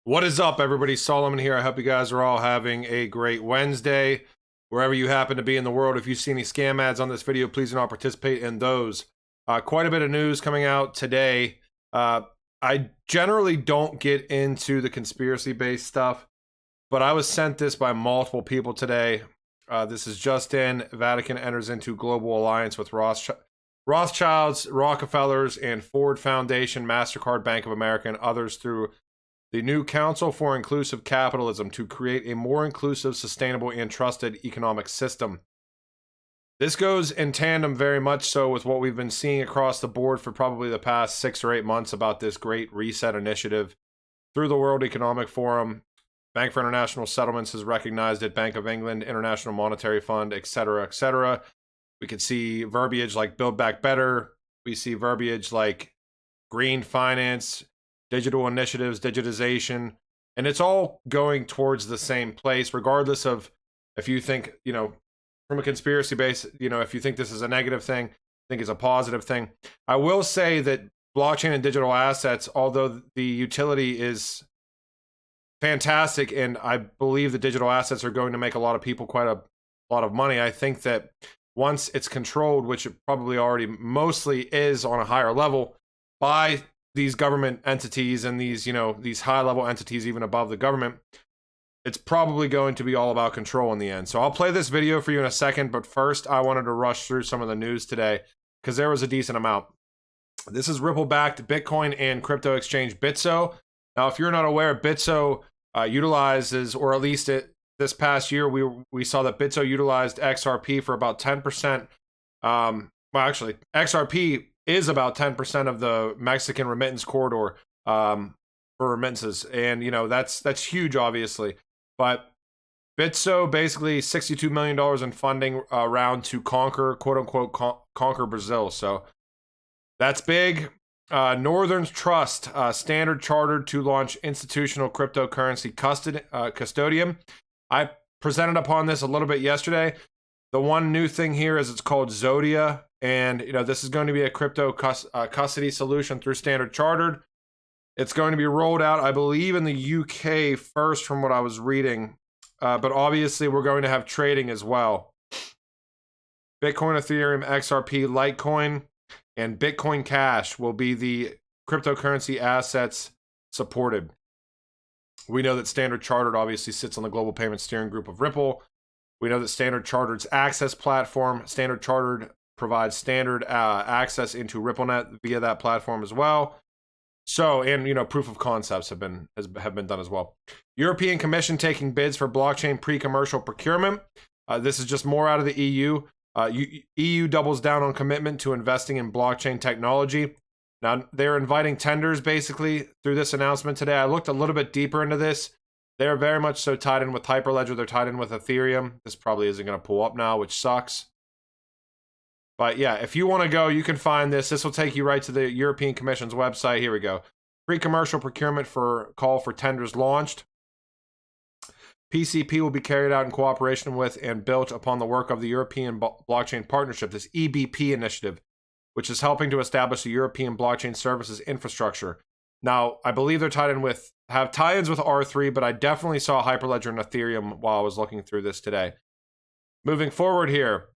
What is up, everybody? Solomon here. I hope you guys are all having a great Wednesday. Wherever you happen to be in the world, if you see any scam ads on this video, please do not participate in those. Quite a bit of news coming out today. I generally don't get into the conspiracy-based stuff, but I was sent this by multiple people today. This is just in. Vatican enters into global alliance with Rothschilds, Rockefellers, and Ford Foundation, MasterCard, Bank of America, and others through the new Council for Inclusive Capitalism to create a more inclusive, sustainable, and trusted economic system. This goes in tandem very much so with what we've been seeing across the board for probably the past 6 or 8 months about this Great Reset initiative through the World Economic Forum. Bank for International Settlements has recognized it, Bank of England, International Monetary Fund, etc., etc. We could see verbiage like Build Back Better. We see verbiage like green finance, digital initiatives, digitization, and it's all going towards the same place, regardless of if you think, from a conspiracy base, if you think this is a negative thing, think it's a positive thing. I will say that blockchain and digital assets, although the utility is fantastic, and I believe the digital assets are going to make a lot of people quite a lot of money, I think that once it's controlled, which it probably already mostly is on a higher level, by these government entities and these high level entities even above the government, it's probably going to be all about control in the end. So I'll play this video for you in a second, but first I wanted to rush through some of the news today because there was a decent amount. This is Ripple-backed Bitcoin and crypto exchange Bitso. Now, if you're not aware, Bitso utilizes, or at least this past year, we saw that Bitso utilized XRP for about 10%. Well, actually, XRP is about 10% of the Mexican remittance corridor for remittances. And, that's huge, obviously. But Bitso, basically $62 million in funding round to conquer, quote unquote, conquer Brazil. So that's big. Northern Trust, Standard Chartered to launch institutional cryptocurrency custodian. I presented upon this a little bit yesterday. The one new thing here is it's called Zodia. And, this is going to be a crypto custody solution through Standard Chartered. It's going to be rolled out, I believe, in the UK first from what I was reading. But obviously, we're going to have trading as well. Bitcoin, Ethereum, XRP, Litecoin, and Bitcoin Cash will be the cryptocurrency assets supported. We know that Standard Chartered obviously sits on the global payment steering group of Ripple. We know that Standard Chartered's access platform, Standard Chartered provides standard access into RippleNet via that platform as well. So, and proof of concepts have been done as well. European Commission taking bids for blockchain pre-commercial procurement. This is just more out of the EU. EU doubles down on commitment to investing in blockchain technology. Now, they're inviting tenders basically through this announcement today. I looked a little bit deeper into this. They're very much so tied in with Hyperledger. They're tied in with Ethereum. This probably isn't going to pull up now, which sucks. But yeah, if you want to go, you can find this. This will take you right to the European Commission's website. Here we go. Pre-commercial procurement for call for tenders launched. PCP will be carried out in cooperation with and built upon the work of the European Blockchain Partnership, this EBP initiative, which is helping to establish the European blockchain services infrastructure. Now, I believe they're have tie-ins with R3, but I definitely saw Hyperledger and Ethereum while I was looking through this today. Moving forward here.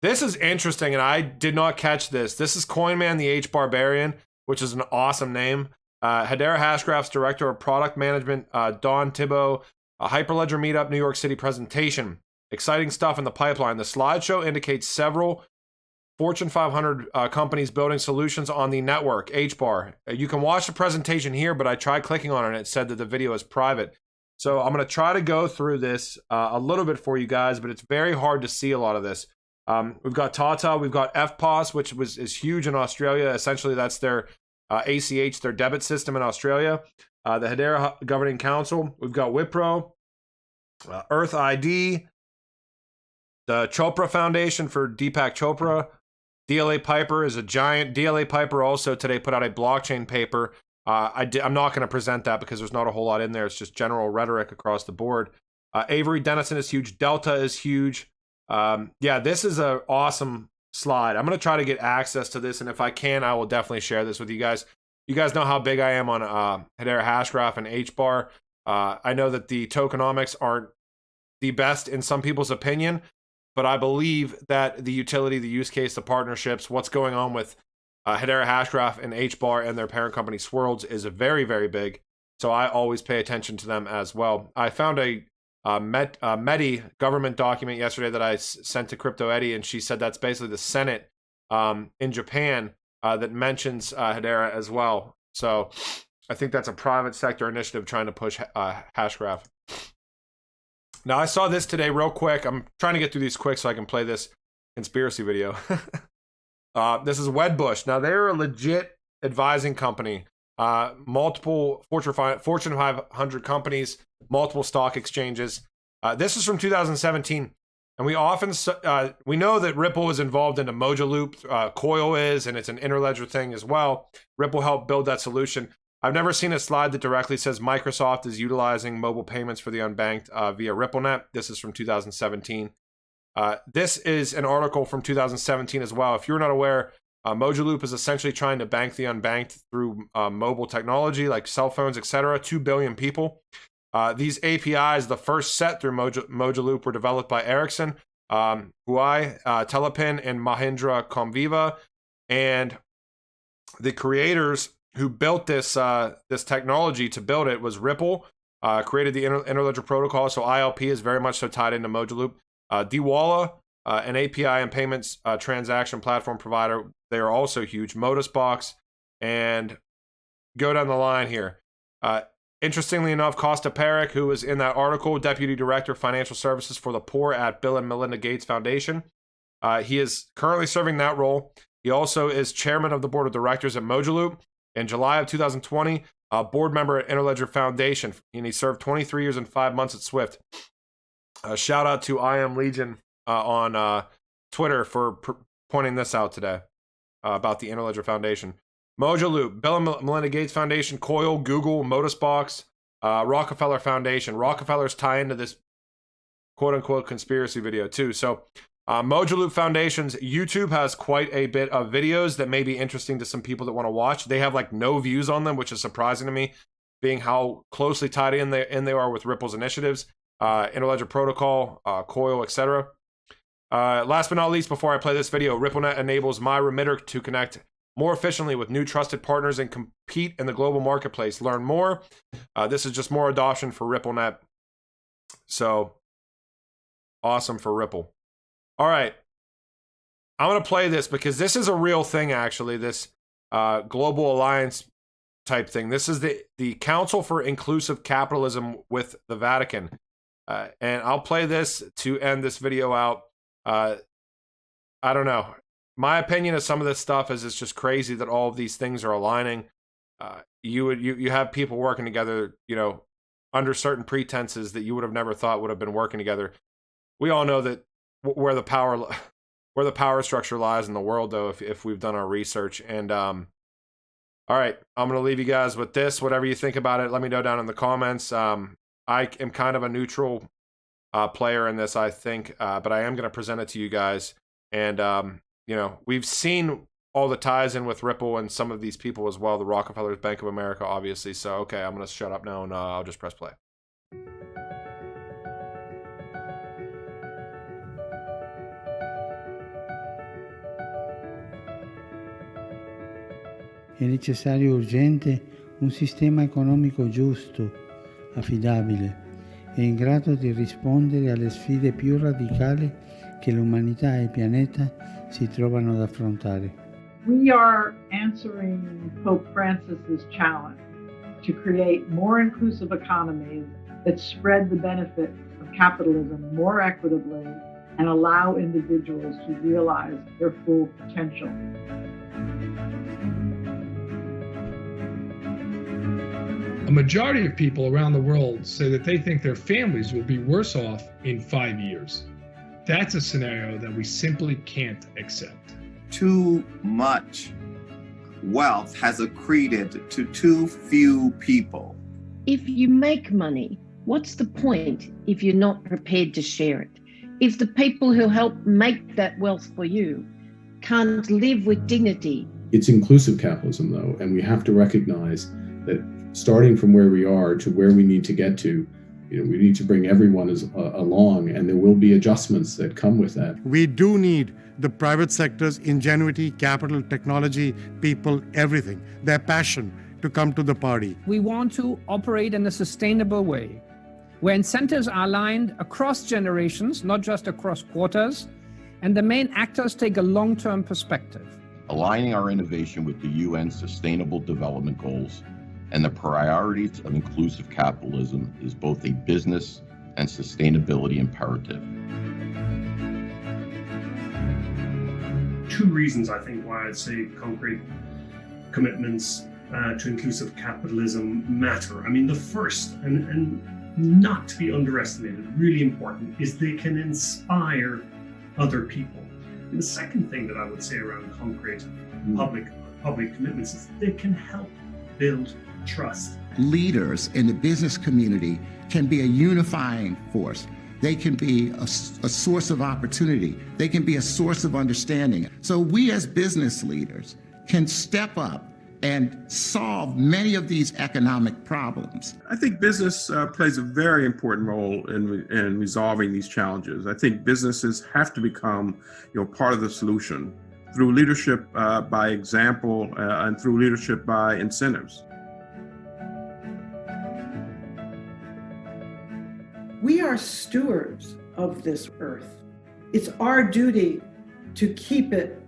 This is interesting, and I did not catch this. This is Coinman the H Barbarian, which is an awesome name. Hedera Hashgraph's Director of Product Management, Don Thibault, a Hyperledger Meetup New York City presentation. Exciting stuff in the pipeline. The slideshow indicates several Fortune 500 companies building solutions on the network, HBAR. You can watch the presentation here, but I tried clicking on it and it said that the video is private. So I'm going to try to go through this a little bit for you guys, but it's very hard to see a lot of this. We've got Tata, we've got FPOS, which is huge in Australia. Essentially, that's their ACH, their debit system in Australia. The Hedera Governing Council. We've got Wipro, Earth ID, the Chopra Foundation for Deepak Chopra. DLA Piper is a giant. DLA Piper also today put out a blockchain paper. I'm not going to present that because there's not a whole lot in there. It's just general rhetoric across the board. Avery Dennison is huge. Delta is huge. Yeah, this is an awesome slide. I'm going to try to get access to this, and if I can, I will definitely share this with you guys. You guys know how big I am on Hedera Hashgraph and HBAR. I know that the tokenomics aren't the best in some people's opinion, but I believe that the utility, the use case, the partnerships, what's going on with Hedera Hashgraph and HBAR and their parent company Swirlds is very, very big. So I always pay attention to them as well. I found a Medi government document yesterday that I sent to Crypto Eddie, and she said that's basically the Senate in Japan that mentions Hedera as well. So I think that's a private sector initiative trying to push Hashgraph. Now, I saw this today real quick. I'm trying to get through these quick so I can play this conspiracy video. This is Wedbush. Now, they're a legit advising company. Multiple Fortune 500 companies, multiple stock exchanges. This is from 2017. And we often, we know that Ripple is involved in the Mojo Loop. Coil is, and it's an interledger thing as well. Ripple helped build that solution. I've never seen a slide that directly says Microsoft is utilizing mobile payments for the unbanked via RippleNet. This is from 2017. This is an article from 2017 as well. If you're not aware, Mojo Loop is essentially trying to bank the unbanked through mobile technology like cell phones, etc. 2 billion people. These APIs, the first set through Mojo Loop, were developed by Ericsson, Huawei, Telepin, and Mahindra Comviva. And the creators who built this this technology to build it was Ripple, created the interledger protocol. So ILP is very much so tied into Mojo Loop. Dwala, an API and payments transaction platform provider, they are also huge. Modusbox, and go down the line here. Interestingly enough, Costa Peric, who was in that article, Deputy Director of Financial Services for the Poor at Bill and Melinda Gates Foundation. He is currently serving that role. He also is chairman of the board of directors at Mojo Loop. In July of 2020, a board member at Interledger Foundation, and he served 23 years and 5 months at Swift. Shout out to I Am Legion on Twitter for pointing this out today about the Interledger Foundation. Mojo Loop, Bill and Melinda Gates Foundation, Coil, Google, Modusbox, Rockefeller Foundation. Rockefeller's tie into this quote-unquote conspiracy video too. So Mojo Loop Foundation's YouTube has quite a bit of videos that may be interesting to some people that want to watch. They have like no views on them, which is surprising to me, being how closely tied in they are with Ripple's initiatives, Interledger Protocol, Coil, etc. Last but not least, before I play this video, RippleNet enables my remitter to connect more efficiently with new trusted partners and compete in the global marketplace. Learn more. This is just more adoption for RippleNet. So awesome for Ripple. All right, I'm going to play this because this is a real thing, actually, this global alliance type thing. This is the Council for Inclusive Capitalism with the Vatican. And I'll play this to end this video out. I don't know. My opinion of some of this stuff is it's just crazy that all of these things are aligning. You have people working together, you know, under certain pretenses that you would have never thought would have been working together. We all know that where the power structure lies in the world, though, if we've done our research. And all right, I'm gonna leave you guys with this. Whatever you think about it, let me know down in the comments. I am kind of a neutral player in this, I think, but I am gonna present it to you guys. And you know, we've seen all the ties in with Ripple and some of these people as well. The Rockefellers, Bank of America, obviously. So okay, I'm gonna shut up now and I'll just press play. È necessario urgente un sistema economico giusto, affidabile e in grado di rispondere alle sfide più radicali che l'umanità e il pianeta si trovano ad affrontare. We are answering Pope Francis's challenge to create more inclusive economies that spread the benefits of capitalism more equitably and allow individuals to realize their full potential. A majority of people around the world say that they think their families will be worse off in 5 years. That's a scenario that we simply can't accept. Too much wealth has accreted to too few people. If you make money, what's the point if you're not prepared to share it? If the people who help make that wealth for you can't live with dignity. It's inclusive capitalism, though, and we have to recognize that starting from where we are to where we need to get to, we need to bring everyone along, and there will be adjustments that come with that. We do need the private sector's ingenuity, capital, technology, people, everything, their passion to come to the party. We want to operate in a sustainable way, where incentives are aligned across generations, not just across quarters, and the main actors take a long-term perspective. Aligning our innovation with the UN Sustainable Development Goals and the priorities of inclusive capitalism is both a business and sustainability imperative. Two reasons, I think, why I'd say concrete commitments to inclusive capitalism matter. I mean, the first, and not to be underestimated, really important, is they can inspire other people. And the second thing that I would say around concrete public commitments is they can help build trust. Leaders in the business community can be a unifying force. They can be a source of opportunity. They can be a source of understanding. So we as business leaders can step up and solve many of these economic problems. I think business plays a very important role in resolving these challenges. I think businesses have to become, part of the solution through leadership by example and through leadership by incentives. We are stewards of this earth. It's our duty to keep it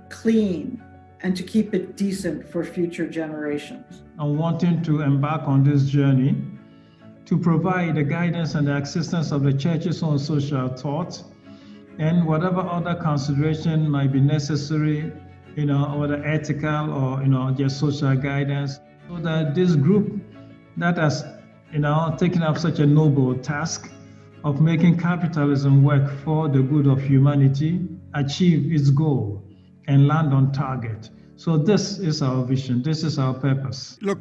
clean and to keep it decent for future generations. I'm wanting to embark on this journey to provide the guidance and the assistance of the church's own social thought and whatever other consideration might be necessary, whether ethical or just social guidance, so that this group that has taking up such a noble task of making capitalism work for the good of humanity, achieve its goal, and land on target. So this is our vision, this is our purpose. Look,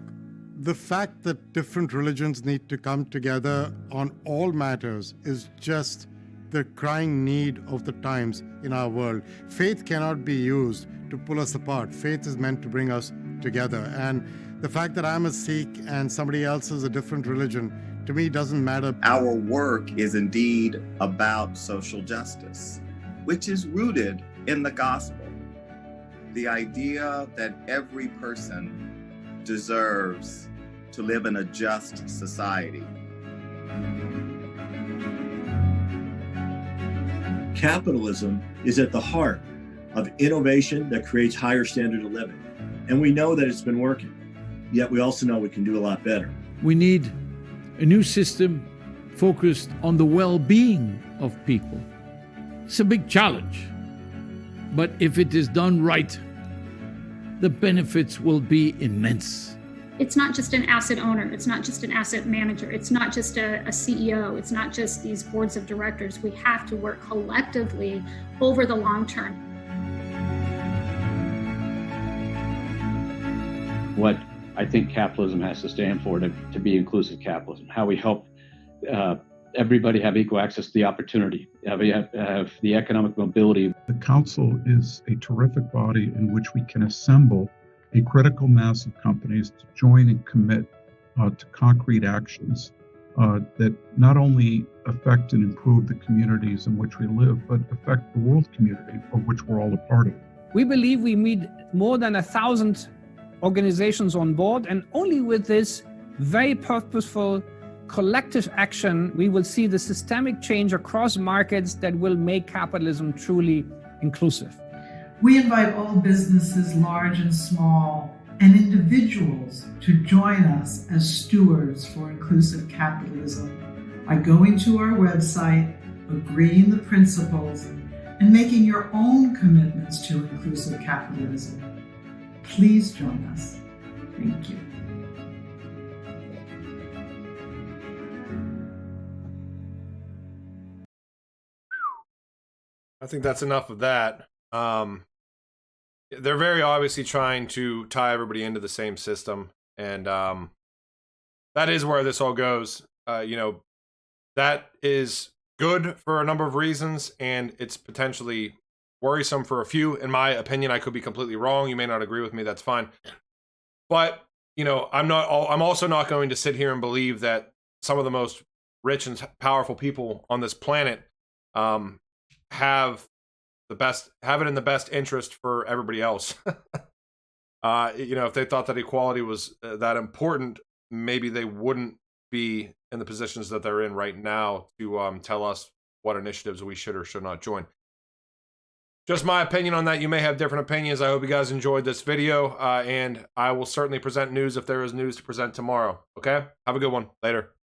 the fact that different religions need to come together on all matters is just the crying need of the times in our world. Faith cannot be used to pull us apart. Faith is meant to bring us together. And the fact that I'm a Sikh and somebody else is a different religion, to me, doesn't matter. Our work is indeed about social justice, which is rooted in the gospel. The idea that every person deserves to live in a just society. Capitalism is at the heart of innovation that creates higher standard of living. And we know that it's been working. Yet we also know we can do a lot better. We need a new system focused on the well-being of people. It's a big challenge, but if it is done right, the benefits will be immense. It's not just an asset owner, it's not just an asset manager, it's not just a CEO, it's not just these boards of directors. We have to work collectively over the long term. What I think capitalism has to stand for to be inclusive capitalism, how we help everybody have equal access to the opportunity, have the economic mobility. The council is a terrific body in which we can assemble a critical mass of companies to join and commit to concrete actions that not only affect and improve the communities in which we live, but affect the world community of which we're all a part of. We believe we need more than 1,000 organizations on board, and only with this very purposeful collective action, we will see the systemic change across markets that will make capitalism truly inclusive. We invite all businesses, large and small, and individuals to join us as stewards for inclusive capitalism by going to our website, agreeing the principles, and making your own commitments to inclusive capitalism. Please join us. Thank you. I think that's enough of that. They're very obviously trying to tie everybody into the same system, and that is where this all goes. That is good for a number of reasons, and it's potentially worrisome for a few. In my opinion, I could be completely wrong. You may not agree with me. That's fine. But you know, I'm also not going to sit here and believe that some of the most rich and powerful people on this planet have it in the best interest for everybody else. You know, if they thought that equality was that important, maybe they wouldn't be in the positions that they're in right now to tell us what initiatives we should or should not join. Just my opinion on that. You may have different opinions. I hope you guys enjoyed this video, and I will certainly present news if there is news to present tomorrow. Okay? Have a good one. Later.